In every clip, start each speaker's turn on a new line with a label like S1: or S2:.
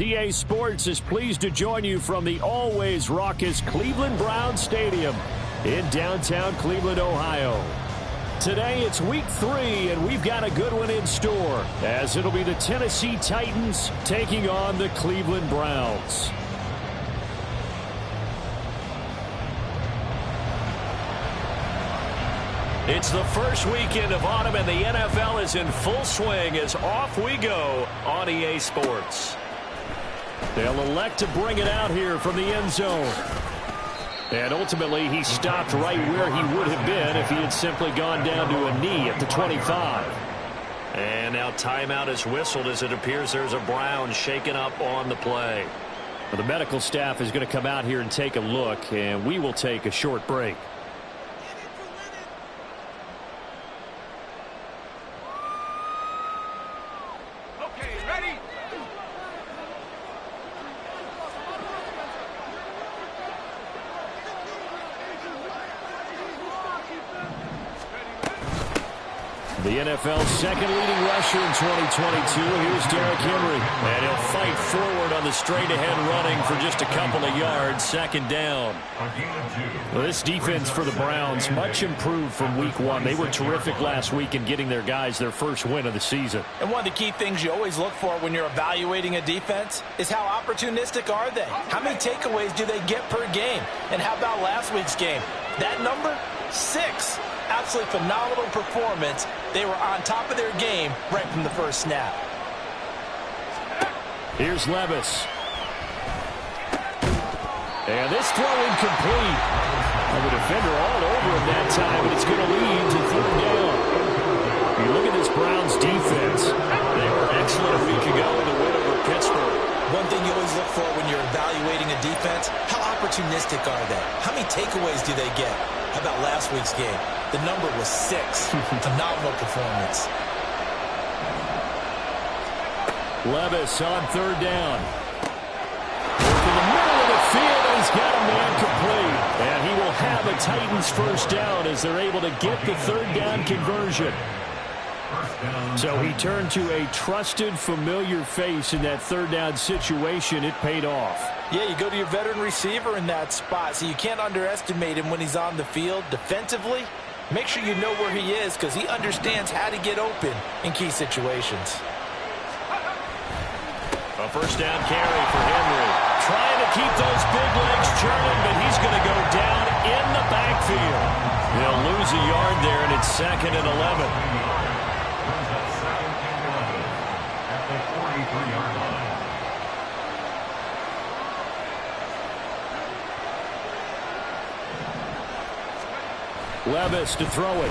S1: EA Sports is pleased to join you from the always raucous Cleveland Browns Stadium in downtown Cleveland, Ohio. Today it's week 3, and we've got a good one in store, as it'll be the Tennessee Titans taking on the Cleveland Browns. It's the first weekend of autumn, and the NFL is in full swing as off we go on EA Sports. They'll elect to bring it out here from the end zone. And ultimately, he stopped right where he would have been if he had simply gone down to a knee at the 25. And now timeout is whistled as it appears there's a Brown shaken up on the play. Well, the medical staff is going to come out here and take a look, and we will take a short break. The NFL's second leading rusher in 2022. Here's Derrick Henry. And he'll fight forward on the straight-ahead running for just a couple of yards. Second down. Well, this defense for the Browns, much improved from week 1. They were terrific last week in getting their guys their first win of the season.
S2: And one of the key things you always look for when you're evaluating a defense is how opportunistic are they? How many takeaways do they get per game? And how about last week's game? That number? 6. Absolutely phenomenal performance. They were on top of their game right from the first snap.
S1: Here's Levis. And this throw incomplete. And the defender all over him that time, and it's going to lead to third down. You look at this Browns defense. They were excellent a week ago in the win over Pittsburgh.
S2: One thing you always look for when you're evaluating a defense, how opportunistic are they? How many takeaways do they get? How about last week's game? The number was 6. Phenomenal performance.
S1: Levis on third down. To the middle of the field, and he's got a man complete. And he will have a Titans first down as they're able to get the third down conversion. So he turned to a trusted, familiar face in that third down situation. It paid off.
S2: Yeah, you go to your veteran receiver in that spot, so you can't underestimate him when he's on the field. Defensively, make sure you know where he is because he understands how to get open in key situations.
S1: A first down carry for Henry. Trying to keep those big legs churning, but he's going to go down in the backfield. He'll lose a yard there, and it's 2nd and 11. Levis to throw it.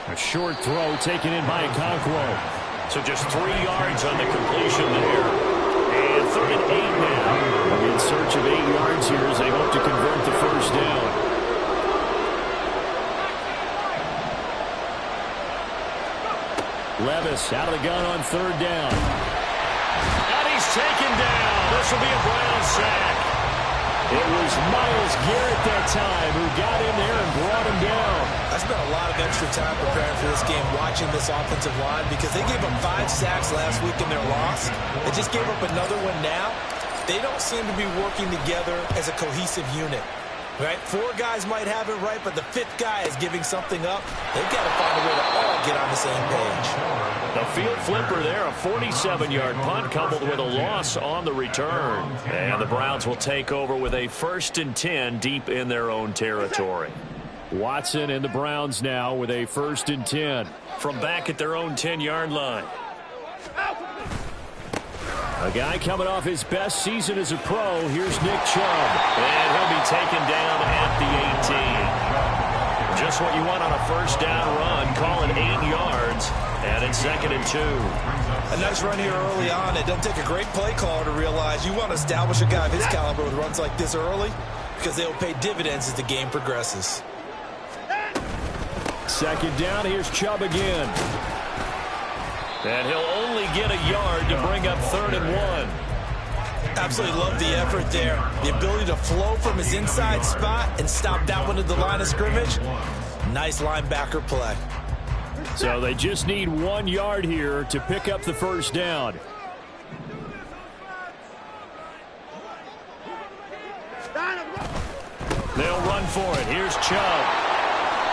S1: A short throw taken in by Okonkwo. So just 3 yards on the completion there. And 3rd and 8 now. In search of 8 yards here as they hope to convert the first down. Levis out of the gun on 3rd down. And he's taken down. This will be a Brown sack. It was Myles Garrett that time who got in there and brought him down.
S2: I spent a lot of extra time preparing for this game, watching this offensive line, because they gave up 5 sacks last week in their loss. They just gave up another one now. They don't seem to be working together as a cohesive unit. Right? 4 guys might have it right, but the 5th guy is giving something up. They've got to find a way to all get on the same page.
S1: The field flipper there, a 47-yard punt coupled with a loss on the return. And the Browns will take over with a 1st and 10 deep in their own territory. Watson and the Browns now with a 1st and 10 from back at their own 10-yard line. A guy coming off his best season as a pro. Here's Nick Chubb. And he'll be taken down at the 18. Just what you want on a first down run. Call it 8 yards. And it's 2nd and 2.
S2: A nice run here early on. It doesn't take a great play caller to realize you want to establish a guy of his caliber with runs like this early because they'll pay dividends as the game progresses.
S1: 2nd down. Here's Chubb again. And he'll only get a yard to bring up 3rd and 1.
S2: Absolutely love the effort there. The ability to flow from his inside spot and stop that one at the line of scrimmage. Nice linebacker play.
S1: So they just need 1 yard here to pick up the first down. run for it. Here's Chubb.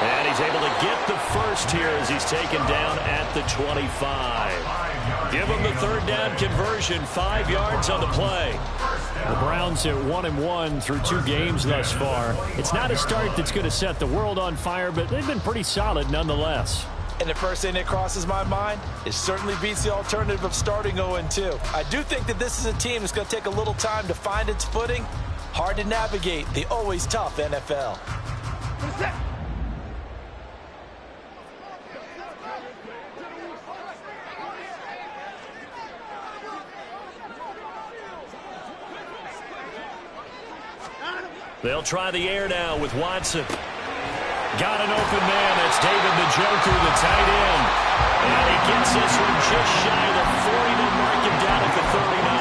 S1: And he's able to get the first here as he's taken down at the 25. Give him the third down conversion, 5 yards on the play. The Browns at 1-1 through 2 games thus far. It's not a start that's going to set the world on fire, but they've been pretty solid nonetheless.
S2: And the first thing that crosses my mind, it certainly beats the alternative of starting 0-2. I do think that this is a team that's going to take a little time to find its footing. Hard to navigate the always tough NFL.
S1: They'll try the air now with Watson. Got an open man. That's David Njoku, the tight end. And he gets this one just shy of the 40 to mark him down at the 39.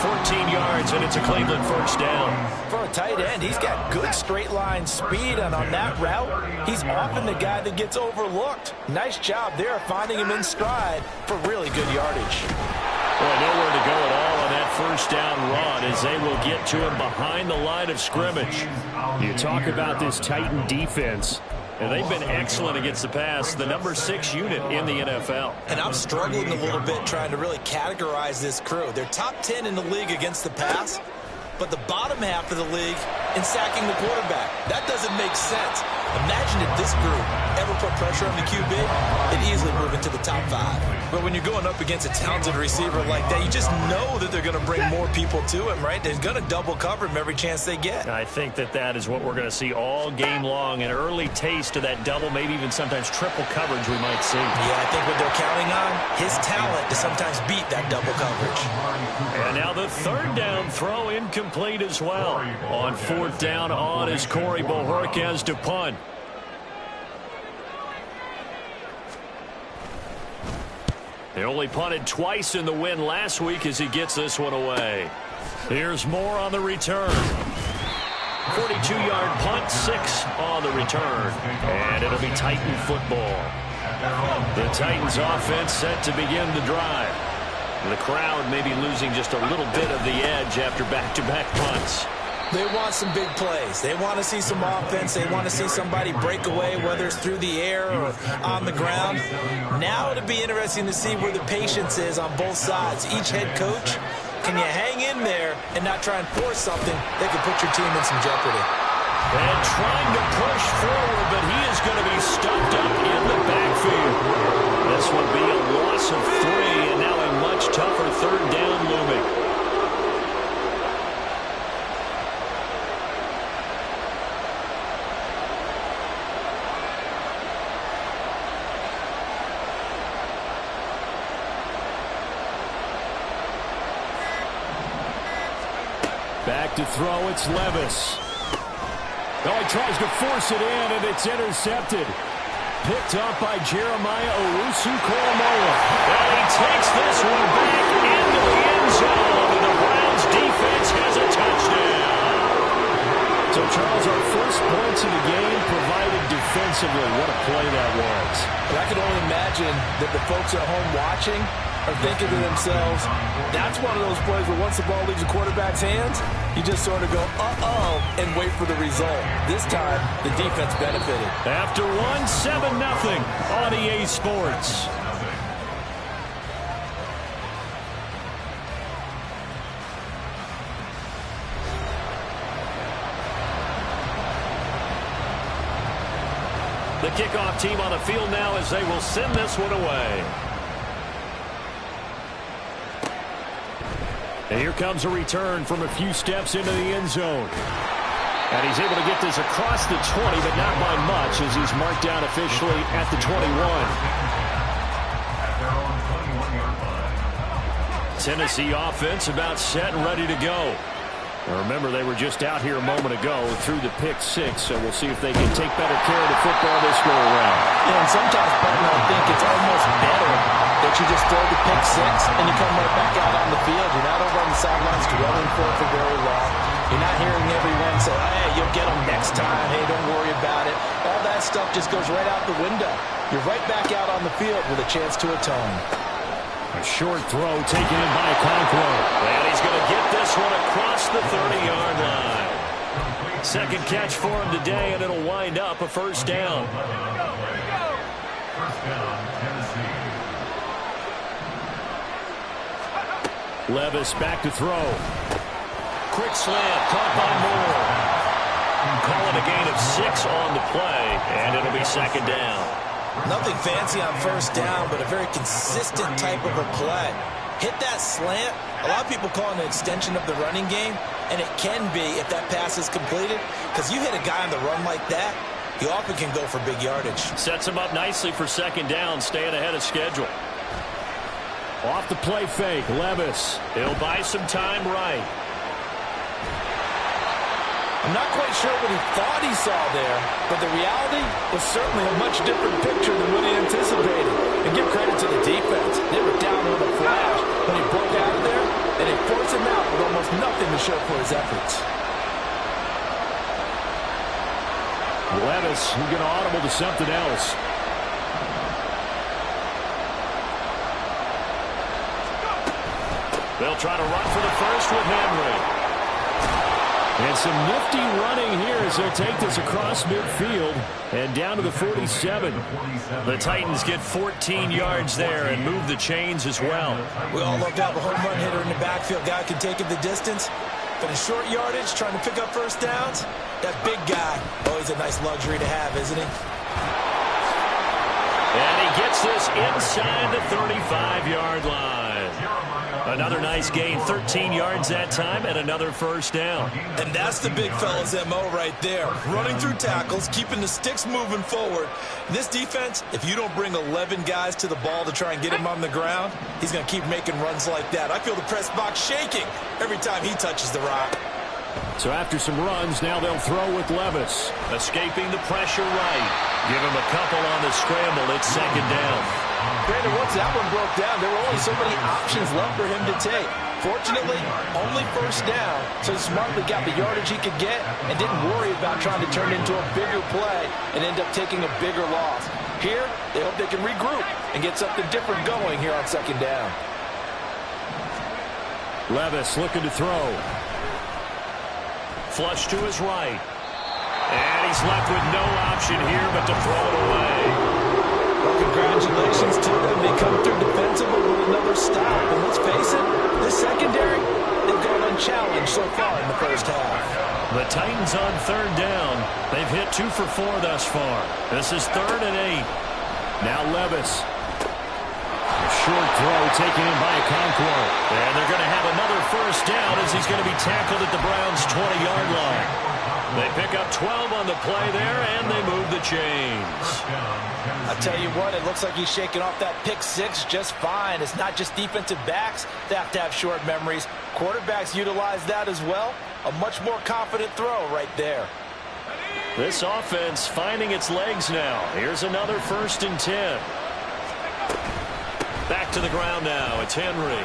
S1: 14 yards, and it's a Cleveland first down.
S2: For a tight end, he's got good straight line speed, and on that route, he's often the guy that gets overlooked. Nice job there finding him in stride for really good yardage.
S1: Well, nowhere to go at all on that first down run as they will get to him behind the line of scrimmage. You talk about this Titan defense, and they've been excellent against the pass, the number 6 unit in the NFL.
S2: And I'm struggling a little bit trying to really categorize this crew. They're top 10 in the league against the pass, but the bottom half of the league in sacking the quarterback. That doesn't make sense. Imagine if this group ever put pressure on the QB, it'd easily move into the top 5. But when you're going up against a talented receiver like that, you just know that they're going to bring more people to him, right? They're going to double cover him every chance they get.
S1: I think that is what we're going to see all game long, an early taste of that double, maybe even sometimes triple coverage we might see.
S2: Yeah, I think what they're counting on, his talent to sometimes beat that double coverage.
S1: And now the third down throw incomplete as well. On fourth down on is Corey Bojorquez to punt. They only punted twice in the win last week as he gets this one away. Here's Moore on the return. 42-yard punt, 6 on the return. And it'll be Titan football. The Titans offense set to begin the drive. The crowd may be losing just a little bit of the edge after back-to-back punts.
S2: They want some big plays. They want to see some offense. They want to see somebody break away, whether it's through the air or on the ground. Now it'll be interesting to see where the patience is on both sides. Each head coach, can you hang in there and not try and force something that could put your team in some jeopardy?
S1: And trying to push forward, but he is going to be stuffed up in the backfield. This will be a loss of 3, and now a much tougher third down looming. Back to throw, it's Levis. Oh, he tries to force it in, and it's intercepted. Picked up by Jeremiah Owusu-Koramoah. And he takes this one back into the end zone, and the Browns defense has a touchdown. So, Charles, our first points of the game provided defensively. What a play that was.
S2: But I can only imagine that the folks at home watching are thinking to themselves, that's one of those plays where once the ball leaves the quarterback's hands, you just sort of go, uh-oh, and wait for the result. This time, the defense benefited.
S1: After 7-0 on EA Sports. The kickoff team on the field now as they will send this one away. And here comes a return from a few steps into the end zone. And he's able to get this across the 20, but not by much as he's marked down officially at the 21. Tennessee offense about set and ready to go. Now remember, they were just out here a moment ago through the pick 6, so we'll see if they can take better care of the football this go around.
S2: Yeah, and sometimes, partner, I think it's almost better that you just throw the pick 6 and you come right back out on the field. You're not over on the sidelines dwelling for very long. You're not hearing everyone say, hey, you'll get them next time. Hey, don't worry about it. All that stuff just goes right out the window. You're right back out on the field with a chance to atone.
S1: A short throw taken in by Conquo. And he's going to get this one across the 30-yard line. Second catch for him today, and it'll wind up a first down. Levis back to throw. Quick slant, caught by Moore. Call it a gain of 6 on the play, and it'll be second down.
S2: Nothing fancy on first down, but a very consistent type of a play. Hit that slant. A lot of people call it an extension of the running game, and it can be if that pass is completed, because you hit a guy on the run like that, he often can go for big yardage.
S1: Sets him up nicely for second down, staying ahead of schedule. Off the play fake, Levis. He'll buy some time right.
S2: I'm not quite sure what he thought he saw there, but the reality was certainly a much different picture than what he anticipated. And give credit to the defense. They were down with a flash when he broke out of there, and they forced him out with almost nothing to show for his efforts.
S1: Levis will get audible to something else. They'll try to run for the first with Henry. And some nifty running here as they take this across midfield and down to the 47. The Titans get 14 yards there and move the chains as well.
S2: We all love to have a home run hitter in the backfield. Guy can take it the distance. But in short yardage, trying to pick up first downs, that big guy, always a nice luxury to have, isn't he?
S1: And he gets this inside the 35-yard line. Another nice gain, 13 yards that time, and another first down.
S2: And that's the big fella's MO right there. Running through tackles, keeping the sticks moving forward. This defense, if you don't bring 11 guys to the ball to try and get him on the ground, he's going to keep making runs like that. I feel the press box shaking every time he touches the rock.
S1: So after some runs, now they'll throw with Levis. Escaping the pressure right. Give him a couple on the scramble. It's second down.
S2: Brandon, once that one broke down, there were only so many options left for him to take. Fortunately, only first down, so he smartly got the yardage he could get and didn't worry about trying to turn it into a bigger play and end up taking a bigger loss. Here, they hope they can regroup and get something different going here on second down.
S1: Levis looking to throw. Flush to his right. And he's left with no option here but to throw it away.
S2: Well, congratulations to them. They come through defensively with another stop. And let's face it, the secondary, they've gone unchallenged so far in the first half.
S1: The Titans on third down. They've hit 2 for 4 thus far. This is 3rd and 8. Now Levis. A short throw taken in by Okonkwo. And they're going to have another first down as he's going to be tackled at the Browns' 20-yard line. They pick up 12 on the play there, and they move the chains.
S2: I tell you what, it looks like he's shaking off that pick 6 just fine. It's not just defensive backs that have to have short memories. Quarterbacks utilize that as well. A much more confident throw right there.
S1: This offense finding its legs now. Here's another 1st and 10. Back to the ground now. It's Henry.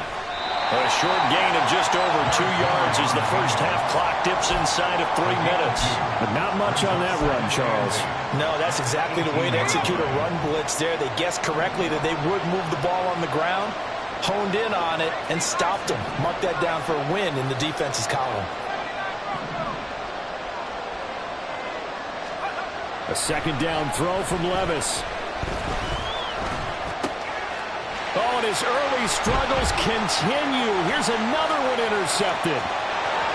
S1: A short gain of just over 2 yards as the first half clock dips inside of 3 minutes. But not much on that run, Charles.
S2: No, that's exactly the way to execute a run blitz there. They guessed correctly that they would move the ball on the ground, honed in on it, and stopped them. Mark that down for a win in the defense's column.
S1: A second down throw from Levis. Oh, and his early struggles continue. Here's another one intercepted.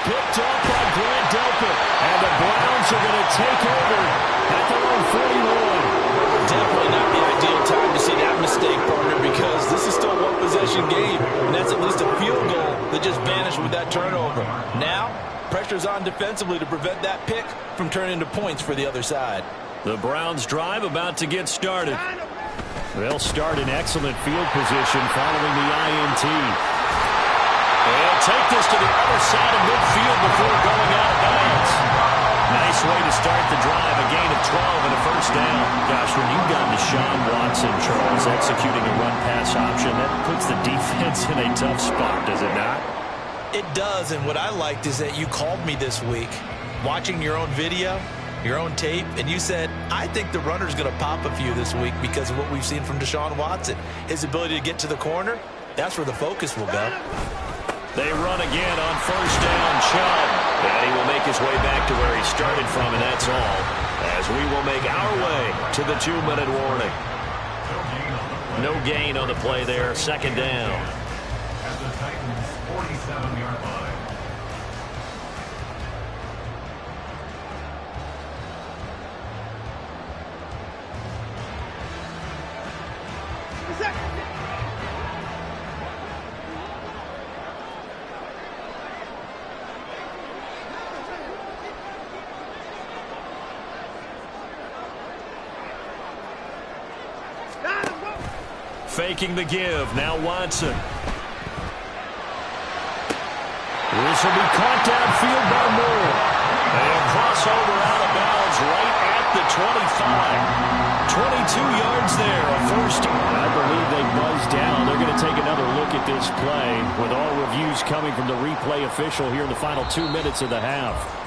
S1: Picked up by Grant Delpit. And the Browns are going to take over at their own 41.
S2: Definitely not the ideal time to see that mistake, partner, because this is still a one-possession game, and that's at least a field goal that just vanished with that turnover. Now, pressure's on defensively to prevent that pick from turning into points for the other side.
S1: The Browns drive about to get started. They'll start in excellent field position following the INT. They'll take this to the other side of midfield before going out of bounds. Nice way to start the drive, a gain of 12 and a first down. Gosh, when you've got Deshaun Watson, Charles, executing a run-pass option, that puts the defense in a tough spot, does it not?
S2: It does, and what I liked is that you called me this week, watching your own video, your own tape, and you said, I think the runner's going to pop a few this week because of what we've seen from Deshaun Watson. His ability to get to the corner, that's where the focus will go.
S1: They run again on first down. Chubb. And he will make his way back to where he started from, and that's all. As we will make our way to the 2-minute warning. No gain on the play there. Second down.
S3: At the Titans' 47-yard line.
S1: Faking the give. Now Watson. This will be caught downfield by Moore. And crossover out of bounds right at the 25. 22 yards there. A first. I believe they buzzed down. They're going to take another look at this play with all reviews coming from the replay official here in the final 2 minutes of the half.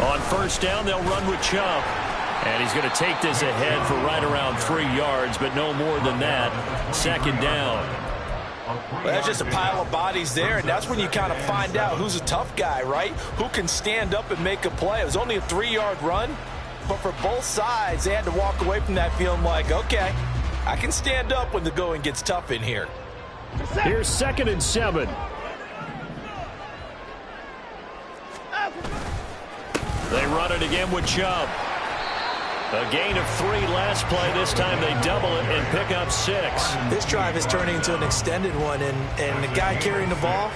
S1: On first down, they'll run with Chubb. And he's going to take this ahead for right around 3 yards, but no more than that. Second down.
S2: Well, that's just a pile of bodies there, and that's when you kind of find out who's a tough guy, right? Who can stand up and make a play. It was only a 3-yard run, but for both sides, they had to walk away from that feeling like, okay, I can stand up when the going gets tough in here.
S1: Here's 2nd and 7. They run it again with Chubb. A gain of 3 last play. This time they double it and pick up 6.
S2: This drive is turning into an extended one, and the guy carrying the ball,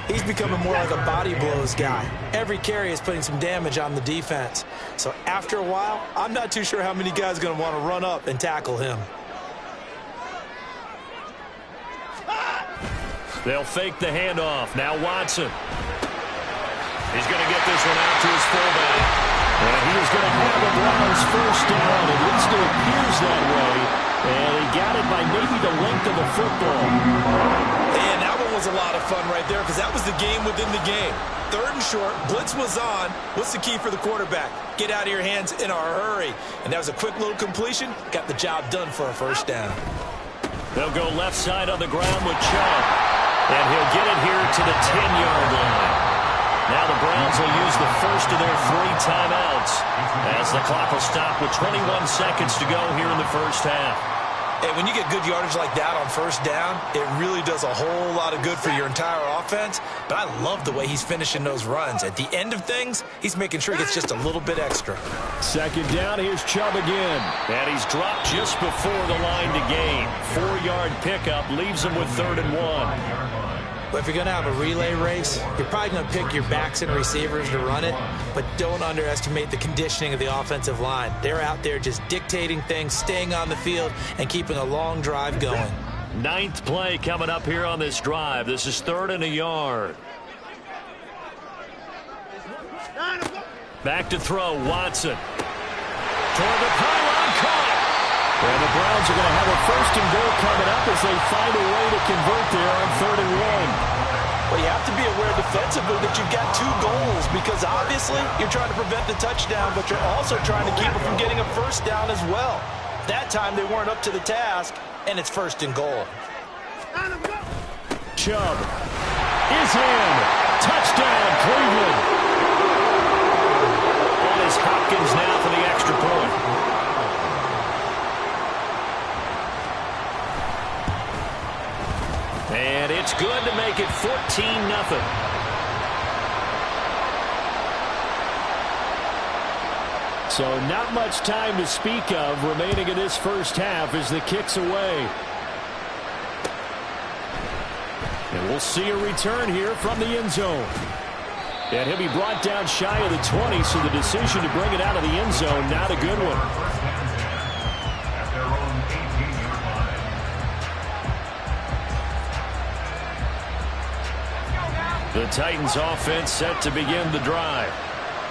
S2: he's becoming more like a body blows guy. Every carry is putting some damage on the defense. So after a while, I'm not too sure how many guys are going to want to run up and tackle him.
S1: They'll fake the handoff. Now Watson. He's going to get this one out to his fullback. And he is going to have the Browns first down. At least it appears that way. And he got it by maybe the length of the football.
S2: And that one was a lot of fun right there because that was the game within the game. 3rd and short, blitz was on. What's the key for the quarterback? Get out of your hands in a hurry. And that was a quick little completion. Got the job done for a first down.
S1: They'll go left side on the ground with Chubb. And he'll get it here to the 10-yard line. Now the Browns will use the first of their 3 timeouts as the clock will stop with 21 seconds to go here in the first half.
S2: And when you get good yardage like that on first down, it really does a whole lot of good for your entire offense. But I love the way he's finishing those runs. At the end of things, he's making sure he gets just a little bit extra.
S1: 2nd down, here's Chubb again. And he's dropped just before the line to gain. 4-yard pickup leaves him with 3rd and 1.
S2: But if you're going to have a relay race, you're probably going to pick your backs and receivers to run it, but don't underestimate the conditioning of the offensive line. They're out there just dictating things, staying on the field, and keeping a long drive going.
S1: 9th play coming up here on this drive. This is 3rd and a yard. Back to throw, Watson. Toward the pylon, caught. And the Browns are going to have a 1st and goal coming up as they find a way to convert there on 3rd and 1.
S2: Well, you have to be aware defensively that you've got 2 goals because obviously you're trying to prevent the touchdown, but you're also trying to keep it from getting a first down as well. That time they weren't up to the task, and it's 1st and goal.
S1: Chubb is in. Touchdown, Cleveland. And it's Hopkins now for the extra point. And it's good to make it 14-0. So not much time to speak of remaining in this first half as the kick's away. And we'll see a return here from the end zone. And he'll be brought down shy of the 20, so the decision to bring it out of the end zone, not a good one. The Titans offense set to begin the drive.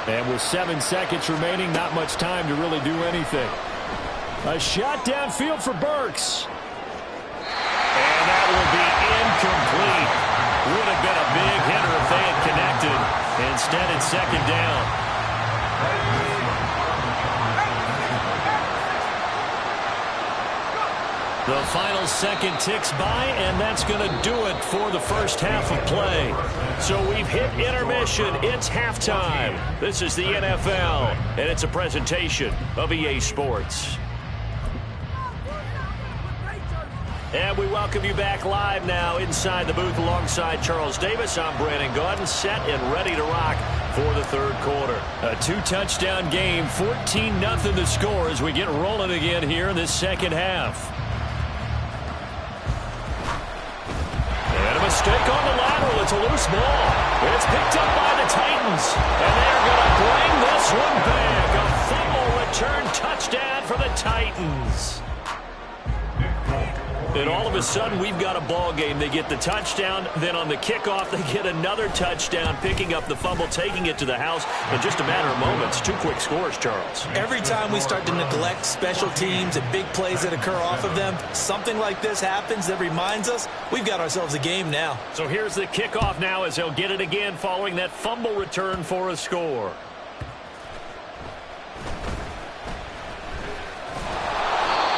S1: And with 7 seconds remaining, not much time to really do anything. A shot downfield for Burks. And that will be incomplete. Would have been a big hitter if they had connected. Instead, it's 2nd down. The final second ticks by, and that's going to do it for the first half of play. So we've hit intermission. It's halftime. This is the NFL, and it's a presentation of EA Sports. And we welcome you back live now inside the booth alongside Charles Davis. I'm Brandon Gaudin, set and ready to rock for the 3rd quarter. A 2-touchdown game, 14-0 the score as we get rolling again here in this second half. And a mistake on the lateral. It's a loose ball. It's picked up by the Titans. And they're going to bring this one back. A fumble return touchdown for the Titans. And all of a sudden, we've got a ball game. They get the touchdown, then on the kickoff, they get another touchdown, picking up the fumble, taking it to the house in just a matter of moments. 2 quick scores, Charles.
S2: Every time we start to neglect special teams and big plays that occur off of them, something like this happens that reminds us we've got ourselves a game now.
S1: So here's the kickoff now as they'll get it again following that fumble return for a score.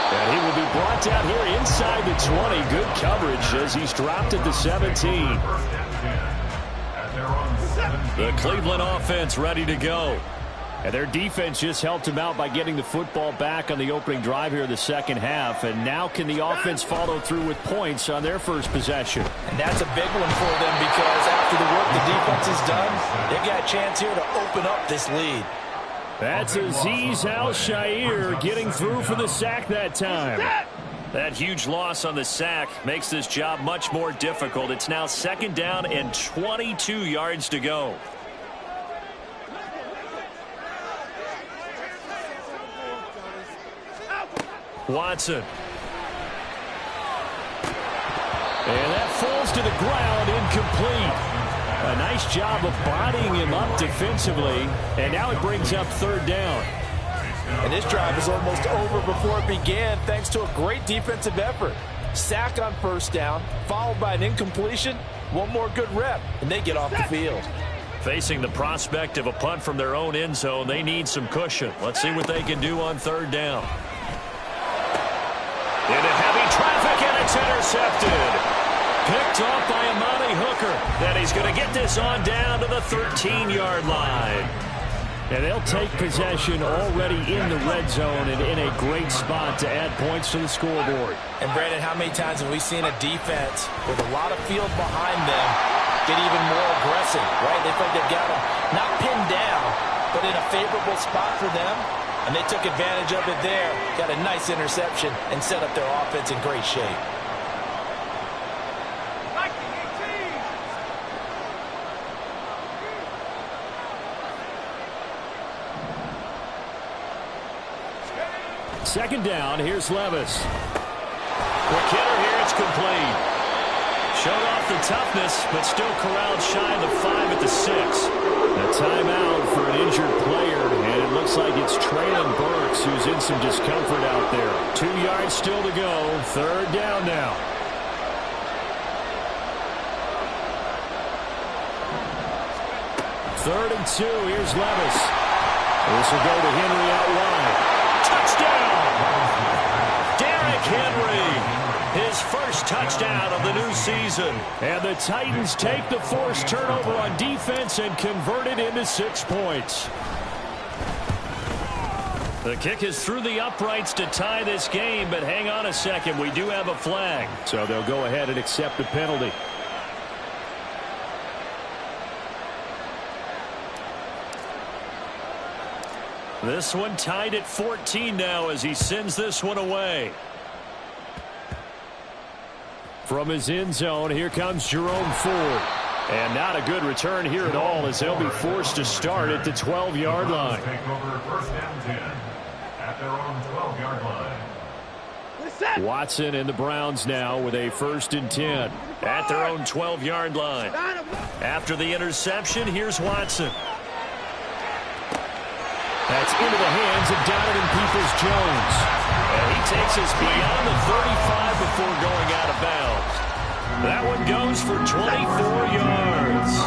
S1: And he will be brought down here inside the 20. Good coverage as he's dropped at the 17. The Cleveland offense ready to go. And their defense just helped him out by getting the football back on the opening drive here in the second half. And now can the offense follow through with points on their first possession?
S2: And that's a big one for them because after the work the defense has done, they've got a chance here to open up this lead.
S1: That's Azeez Al-Shaair getting through for the sack that time. That huge loss on the sack makes this job much more difficult. It's now 2nd down and 22 yards to go. Watson. And that falls to the ground, incomplete. A nice job of bodying him up defensively, and now it brings up 3rd down.
S2: And this drive is almost over before it began thanks to a great defensive effort. Sack on 1st down, followed by an incompletion, one more good rep, and they get off the field.
S1: Facing the prospect of a punt from their own end zone, they need some cushion. Let's see what they can do on 3rd down. Into heavy traffic, and it's intercepted. Picked off by Amani Hooker. Then he's going to get this on down to the 13-yard line. And they'll take possession already in the red zone and in a great spot to add points to the scoreboard.
S2: And, Brandon, how many times have we seen a defense with a lot of field behind them get even more aggressive, right? They think they've got them not pinned down, but in a favorable spot for them. And they took advantage of it there, got a nice interception, and set up their offense in great shape.
S1: Second down, here's Levis. Quick hitter here, it's complete. Showed off the toughness, but still corralled shy of the 5 at the 6. A timeout for an injured player, and it looks like it's Traylon Burks who's in some discomfort out there. 2 yards still to go, 3rd down now. Third and 2, here's Levis. This will go to Henry out wide. Touchdown! Derrick Henry, his first touchdown of the new season. And the Titans take the forced turnover on defense and convert it into 6 points. The kick is through the uprights to tie this game, but hang on a second, we do have a flag. So they'll go ahead and accept the penalty. This one tied at 14 now as he sends this one away. From his end zone, here comes Jerome Ford. And not a good return here at all as they'll be forced to start at the 12-yard line.
S3: Take over 1st and 10 at their own 12-yard line.
S1: Watson and the Browns now with a 1st and 10 at their own 12-yard line. After the interception, here's Watson. That's into the hands of Donovan Peoples-Jones. And he takes us beyond the 35 before going out of bounds. That one goes for 24 yards.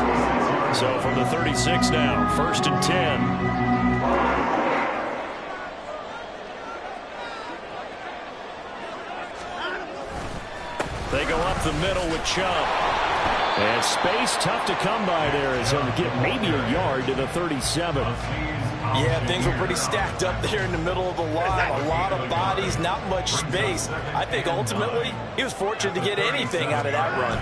S1: So from the 36 now, 1st and 10. They go up the middle with Chubb. And space tough to come by there as he'll get maybe a yard to the 37.
S2: Yeah, things were pretty stacked up there in the middle of the line. A lot of bodies, not much space. I think ultimately he was fortunate to get anything out of that run.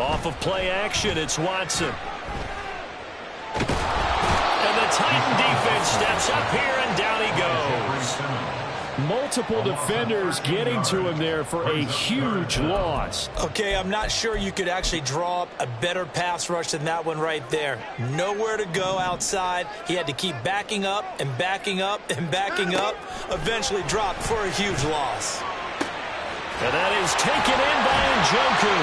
S1: Off of play action, it's Watson. And the Titan defense steps up here, and down he goes. Multiple defenders getting to him there for a huge loss.
S2: Okay, I'm not sure you could actually draw up a better pass rush than that one right there. Nowhere to go outside. He had to keep backing up and backing up and backing up. Eventually dropped for a huge loss.
S1: And that is taken in by Njoku.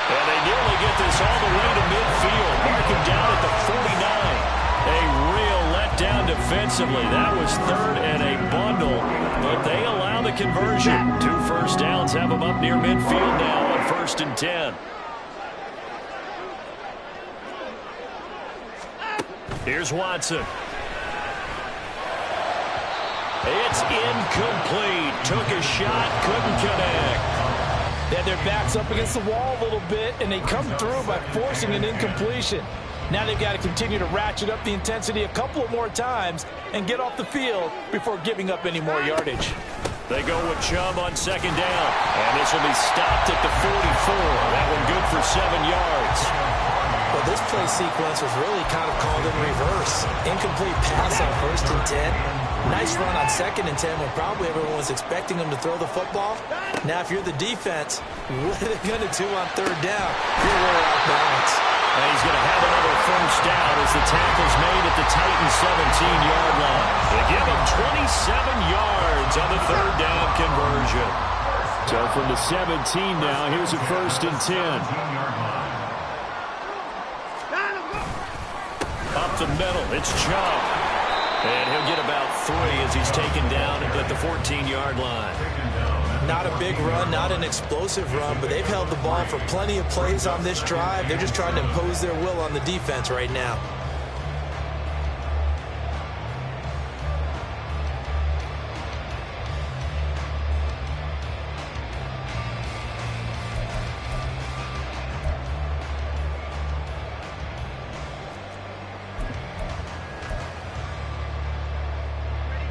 S1: And they nearly get this all the way to midfield. Mark him down at the 49. A real letdown defensively. That was third and a bundle. But they allow the conversion. 2 first downs have them up near midfield now on 1st and 10. Here's Watson. It's incomplete. Took a shot, couldn't connect.
S2: They had their backs up against the wall a little bit, and they come through by forcing an incompletion. Now they've got to continue to ratchet up the intensity a couple of more times and get off the field before giving up any more yardage.
S1: They go with Chubb on 2nd down, and this will be stopped at the 44. That one good for 7 yards.
S2: Well, this play sequence was really kind of called in reverse. Incomplete pass on 1st and 10. Nice run on 2nd and 10 when probably everyone was expecting him to throw the football. Now, if you're the defense, what are they going to do on 3rd down? You're really off balance.
S1: And he's going to have another first down as the tackle's made at the Titans' 17-yard line. They give him 27 yards on the 3rd down conversion. So from the 17 now, here's a 1st and 10. Up the middle, it's Chubb. And he'll get about 3 as he's taken down at the 14-yard line.
S2: Not a big run, not an explosive run, but they've held the ball for plenty of plays on this drive. They're just trying to impose their will on the defense right now.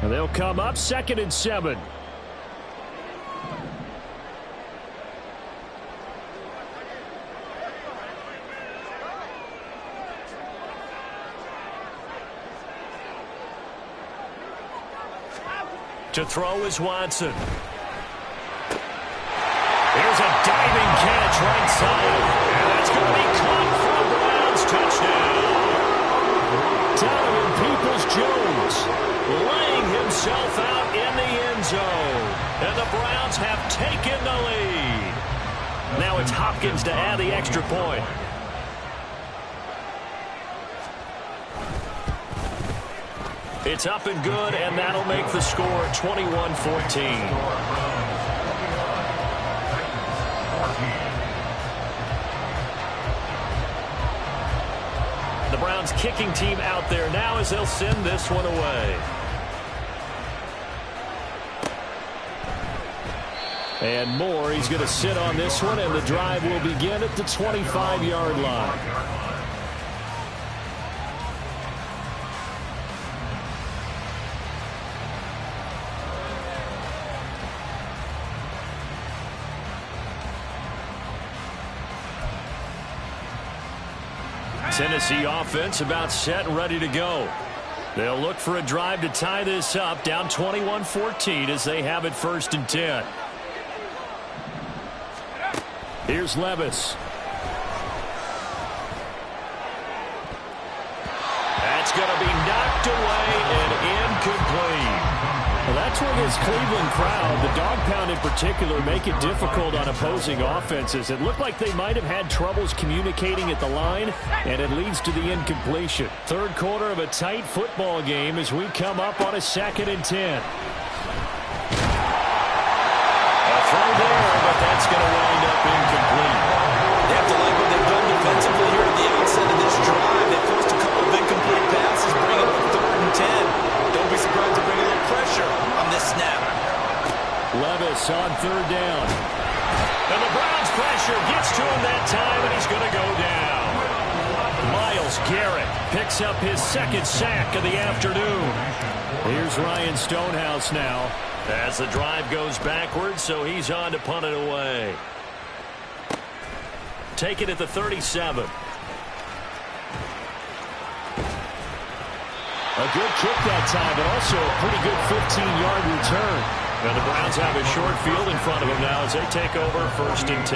S1: And they'll come up 2nd and 7. To throw is Watson. Here's a diving catch right side. And that's going to be caught for Browns touchdown. Donovan Peoples-Jones laying himself out in the end zone. And the Browns have taken the lead. Now it's Hopkins to add the extra point. It's up and good, and that'll make the score 21-14. The Browns kicking team out there now as they'll send this one away. And Moore, he's going to sit on this one, and the drive will begin at the 25-yard line. Tennessee offense about set and ready to go. They'll look for a drive to tie this up, down 21-14 as they have it 1st and 10. Here's Levis. That's going to be knocked away and incomplete. Well, that's where this Cleveland crowd, the dog pound in particular, make it difficult on opposing offenses. It looked like they might have had troubles communicating at the line, and it leads to the incompletion. 3rd quarter of a tight football game as we come up on a 2nd and 10. A throw there, but that's going to wind up incomplete.
S2: They have to like what they've done defensively here at the outset of this drive. They forced a couple of incomplete passes, bring it to 3rd and 10. Don't be surprised to bring a little pressure on this snap.
S1: Levis on 3rd down. And the Browns pressure gets to him that time, and he's going to go down. Myles Garrett picks up his 2nd sack of the afternoon. Here's Ryan Stonehouse now as the drive goes backwards, so he's on to punt it away. Take it at the 37. A good kick that time, but also a pretty good 15-yard return. And the Browns have a short field in front of them now as they take over 1st and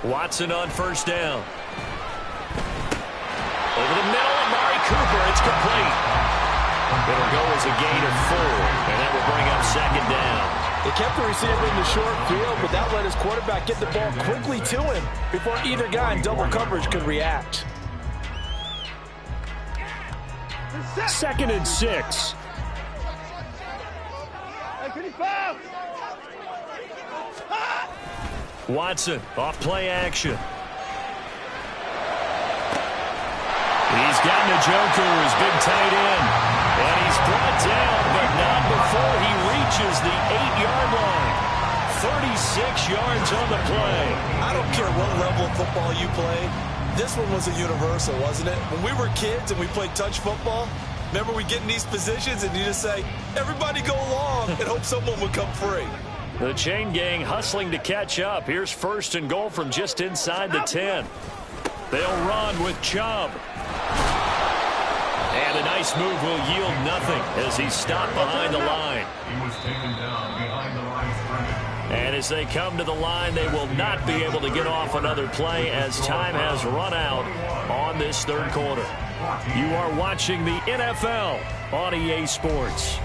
S1: 10. Watson on 1st down. Over the middle, Amari Cooper. It's complete. It'll go as a gain of 4, and that will bring up second down.
S2: They kept the receiver in the short field, but that let his quarterback get the ball quickly to him before either guy in double coverage could react.
S1: 2nd and 6. Watson, off play action. He's got Njoku, his big tight end. And he's brought down, but not before he reaches the 8-yard line. 36 yards on the play.
S2: I don't care what level of football you play. This one was a universal, wasn't it? When we were kids and we played touch football, remember we get in these positions and you just say, everybody go long, and hope someone would come free.
S1: The chain gang hustling to catch up. Here's 1st and goal from just inside the 10. They'll run with Chubb. And a nice move will yield nothing as he's stopped behind the line.
S3: He was taken down behind the line of scrimmage.
S1: And as they come to the line, they will not be able to get off another play as time has run out on this 3rd quarter. You are watching the NFL on EA Sports.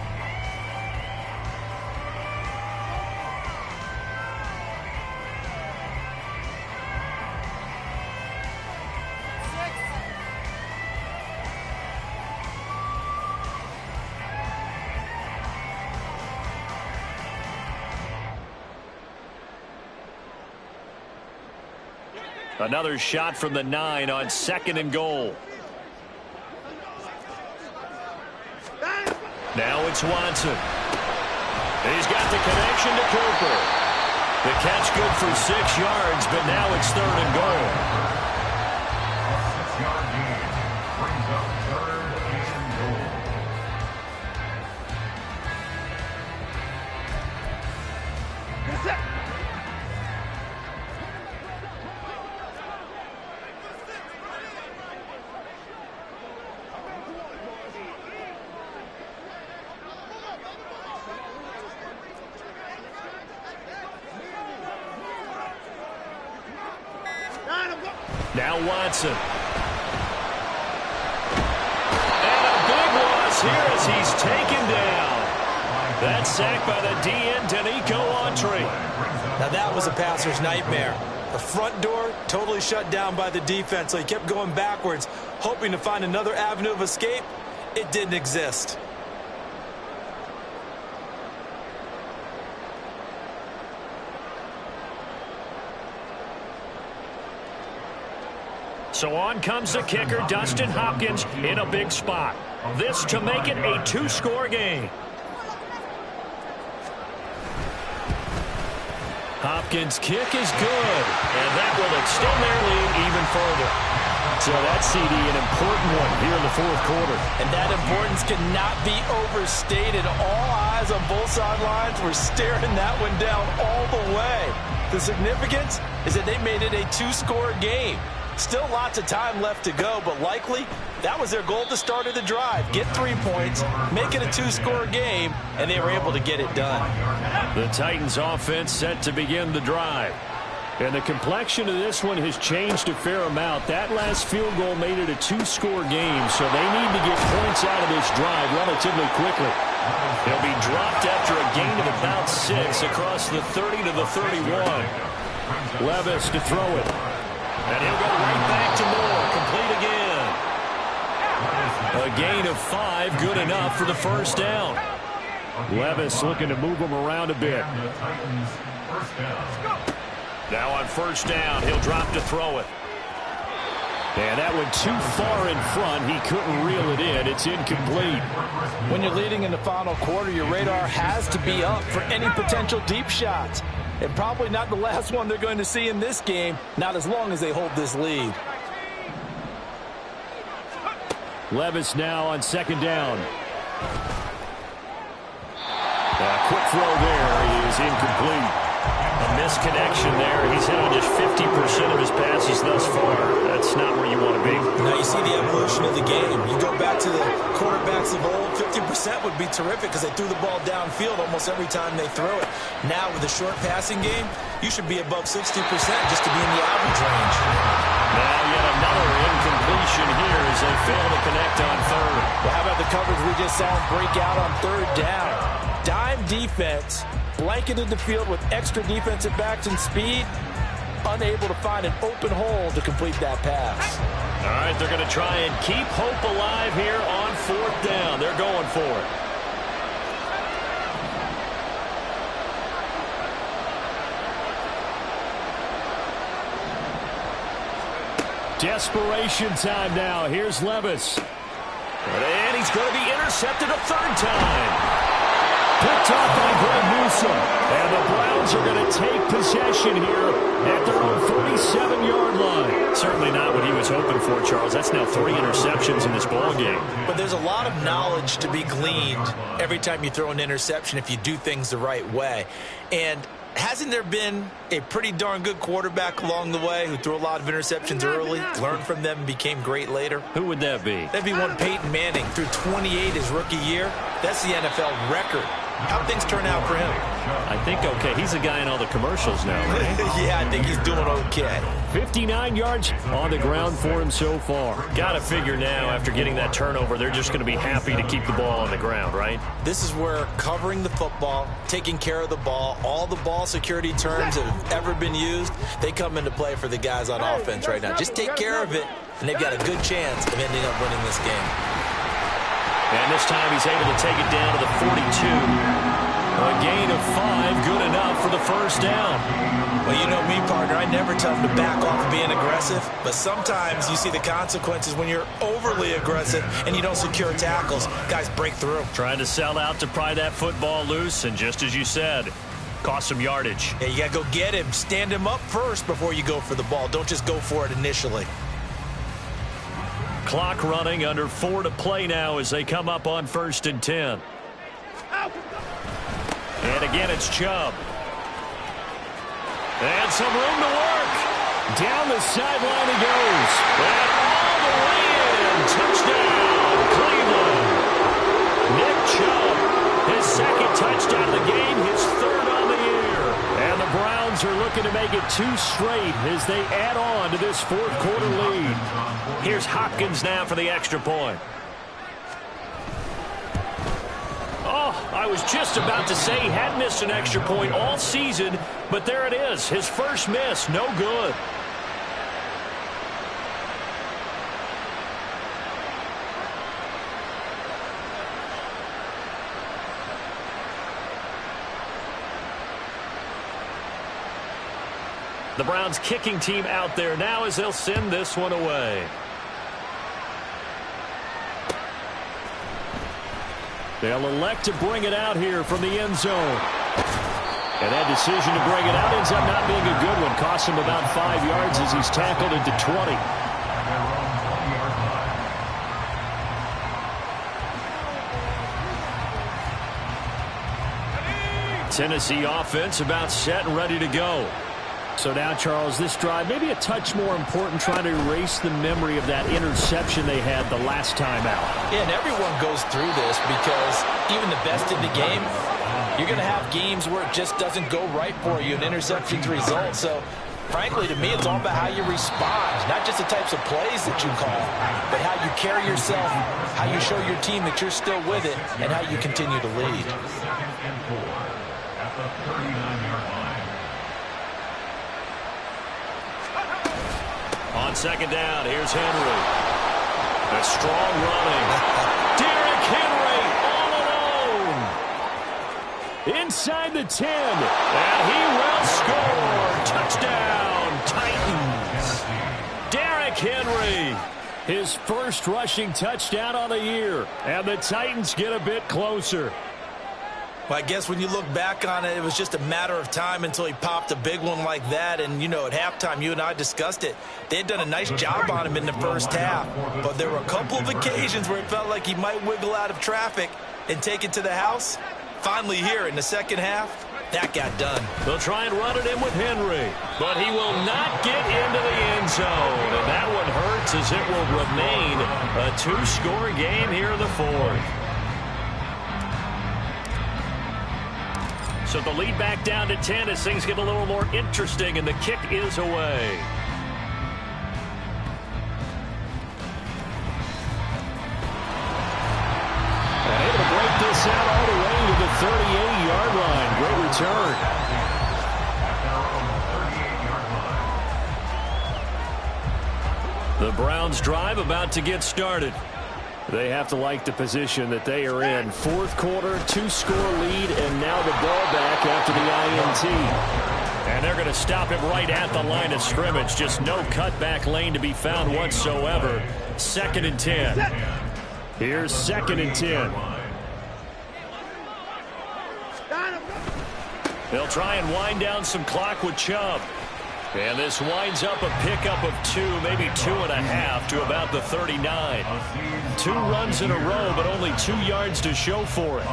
S1: Another shot from the 9 on 2nd and goal. Now it's Watson. He's got the connection to Cooper. The catch good for 6 yards, but now it's 3rd and goal.
S3: A 6-yard gain brings up 3rd and goal.
S1: Now Watson. And a big loss here as he's taken down. That sack by the DN, Danico Autry.
S2: Now that was a passer's nightmare. The front door totally shut down by the defense, so he kept going backwards, hoping to find another avenue of escape. It didn't exist.
S1: So on comes the kicker, Dustin Hopkins, in a big spot. This to make it a 2-score game. Hopkins' kick is good, and that will extend their lead even further. So that's, CD, an important one here in the 4th quarter.
S2: And that importance cannot be overstated. All eyes on both sidelines were staring that one down all the way. The significance is that they made it a 2-score game. Still lots of time left to go, but likely that was their goal at the start of the drive. Get 3 points, make it a 2-score game, and they were able to get it done.
S1: The Titans offense set to begin the drive. And the complexion of this one has changed a fair amount. That last field goal made it a 2-score game, so they need to get points out of this drive relatively quickly. They'll be dropped after a gain of about 6 across the 30 to the 31. Levis to throw it. And he'll go right back to Moore. Complete again. A gain of 5, good enough for the 1st down. Levis looking to move him around a bit. Now on 1st down, he'll drop to throw it. And that went too far in front. He couldn't reel it in. It's incomplete.
S2: When you're leading in the final quarter, your radar has to be up for any potential deep shots. And probably not the last one they're going to see in this game, not as long as they hold this lead.
S1: Levis now on 2nd down. A quick throw there is incomplete. A misconnection there. He's hit on just 50% of his passes thus far. That's not where you want to be.
S2: Now you see the evolution of the game. You go back to the quarterbacks of old, 50% would be terrific because they threw the ball downfield almost every time they throw it. Now with the short passing game, you should be above 60% just to be in the average range.
S1: Now yet another incompletion here as they fail to connect on third.
S2: Well, how about the coverage we just saw him break out on third down? Dime defense, blanketed the field with extra defensive backs and speed, unable to find an open hole to complete that pass.
S1: All right, they're going to try and keep hope alive here on fourth down. They're going for it. Desperation time now. Here's Levis. And he's going to be intercepted a third time. Picked off by Greg Newsome. And the Browns are going to take possession here at their own 47-yard line. Certainly not what he was hoping for, Charles. That's now 3 interceptions in this ballgame.
S2: But there's a lot of knowledge to be gleaned every time you throw an interception if you do things the right way. And hasn't there been a pretty darn good quarterback along the way who threw a lot of interceptions early, learned from them, and became great later?
S1: Who would that be?
S2: That'd be one Peyton Manning, threw 28 his rookie year. That's the NFL record. How'd things turn out for him?
S1: I think okay. He's a guy in all the commercials now, right?
S2: Yeah, I think he's doing okay.
S1: 59 yards on the ground for him so far. Got to figure now, after getting that turnover, they're just going to be happy to keep the ball on the ground, right?
S2: This is where covering the football, taking care of the ball, all the ball security terms that have ever been used, they come into play for the guys on offense right now. Just take care of it, and they've got a good chance of ending up winning this game.
S1: And this time he's able to take it down to the 42. A gain of 5, good enough for the first down.
S2: Well, you know me, partner. I never tell them to back off of being aggressive, but sometimes you see the consequences when you're overly aggressive and you don't secure tackles. Guys break through.
S1: Trying to sell out to pry that football loose, and just as you said, cost some yardage.
S2: Yeah, you got to go get him. Stand him up first before you go for the ball. Don't just go for it initially.
S1: Clock running, under 4 to play now as they come up on 1st and 10. And again, it's Chubb. And some room to work. Down the sideline he goes. And all the way in. Touchdown, Cleveland. Nick Chubb, his second touchdown of the game, his third on the year. And the Browns are looking to make it 2 straight as they add on to this fourth quarter lead. Here's Hopkins now for the extra point. Oh, I was just about to say he hadn't missed an extra point all season, but there it is. His first miss, no good. The Browns kicking team out there now as they'll send this one away. They'll elect to bring it out here from the end zone. And that decision to bring it out ends up not being a good one. Costs him about 5 yards as he's tackled into 20. Tennessee offense about set and ready to go. So now, Charles, this drive maybe a touch more important, trying to erase the memory of that interception they had the last time out.
S2: Yeah, and everyone goes through this because even the best in the game, you're going to have games where it just doesn't go right for you, and interceptions result. So, frankly, to me, it's all about how you respond, not just the types of plays that you call, but how you carry yourself, how you show your team that you're still with it, and how you continue to lead.
S3: At the 39-yard line.
S1: On second down, here's Henry. A strong running. Derrick Henry all alone. Inside the 10. And he will score. Touchdown, Titans. Derrick Henry. His first rushing touchdown on the year. And the Titans get a bit closer.
S2: Well, I guess when you look back on it, it was just a matter of time until he popped a big one like that. And, you know, at halftime, you and I discussed it. They had done a nice job on him in the first half. But there were a couple of occasions where it felt like he might wiggle out of traffic and take it to the house. Finally here in the second half, that got done.
S1: They'll try and run it in with Henry. But he will not get into the end zone. And that one hurts as it will remain a 2-score game here in the fourth. So the lead back down to 10 as things get a little more interesting, and the kick is away. this out all the way to the 38-yard line. Great return. The Browns drive about to get started. They have to like the position that they are in. Fourth quarter, 2-score lead, and now the ball back after the INT. And they're going to stop him right at the line of scrimmage. Just no cutback lane to be found whatsoever. 2nd and 10. Here's 2nd and 10. They'll try and wind down some clock with Chubb. And this winds up a pickup of 2, maybe 2.5 to about the 39. 2 runs in a row, but only 2 yards to show for it.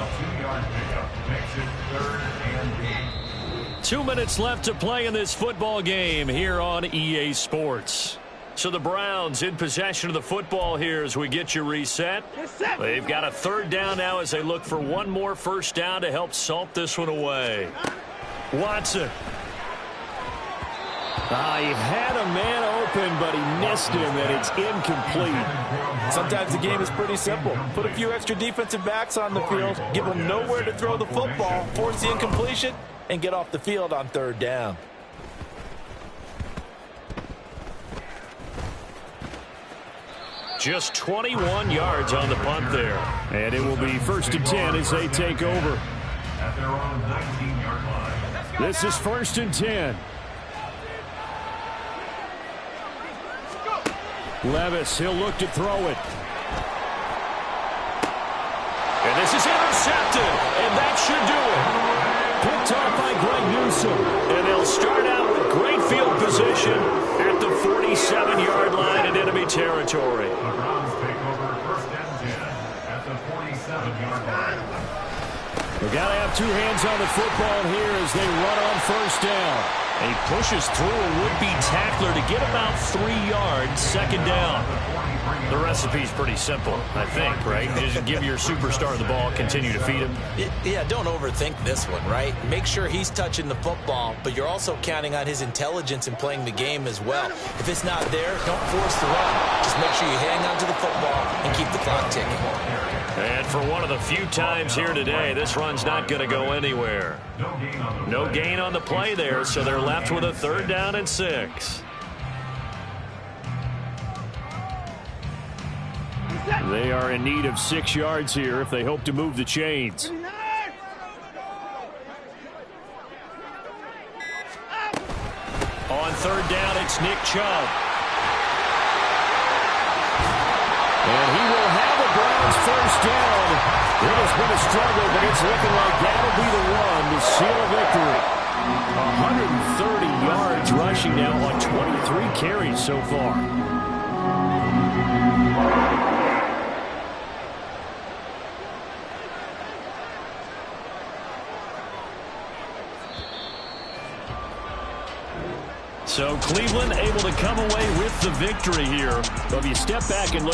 S1: 2 minutes left to play in this football game here on EA Sports. So the Browns in possession of the football here as we get you reset. They've got a 3rd down now as they look for one more first down to help salt this one away. Watson. He had a man open, but he missed him, and it's incomplete.
S2: Sometimes the game is pretty simple. Put a few extra defensive backs on the field, give them nowhere to throw the football, force the incompletion, and get off the field on 3rd down.
S1: Just 21 yards on the punt there. And it will be 1st and 10 as they take over.
S3: At their own 19-yard line.
S1: This is 1st and 10. Levis, he'll look to throw it. And this is intercepted, and that should do it. Picked off by Greg Newsome, and they'll start out with great field position at the 47-yard line in enemy territory.
S3: The Browns take over 1st and 10 at the 47-yard line.
S1: They've got to have 2 hands on the football here as they run on 1st down. And he pushes through a would-be tackler to get about 3 yards, 2nd down. The recipe's pretty simple, I think, right? Just give your superstar the ball, continue to feed him.
S2: Yeah, don't overthink this one, right? Make sure he's touching the football, but you're also counting on his intelligence in playing the game as well. If it's not there, don't force the run. Just make sure you hang on to the football and keep the clock ticking.
S1: And for one of the few times here today, this run's not going to go anywhere. No gain on the play there, so they're left with a 3rd down and 6. They are in need of 6 yards here if they hope to move the chains. On 3rd down, it's Nick Chubb. And he will have a Browns 1st down. It has been a struggle, but it's looking like that'll be the one to seal a victory. 130 yards rushing now on 23 carries so far. So Cleveland able to come away with the victory here. But if you step back and look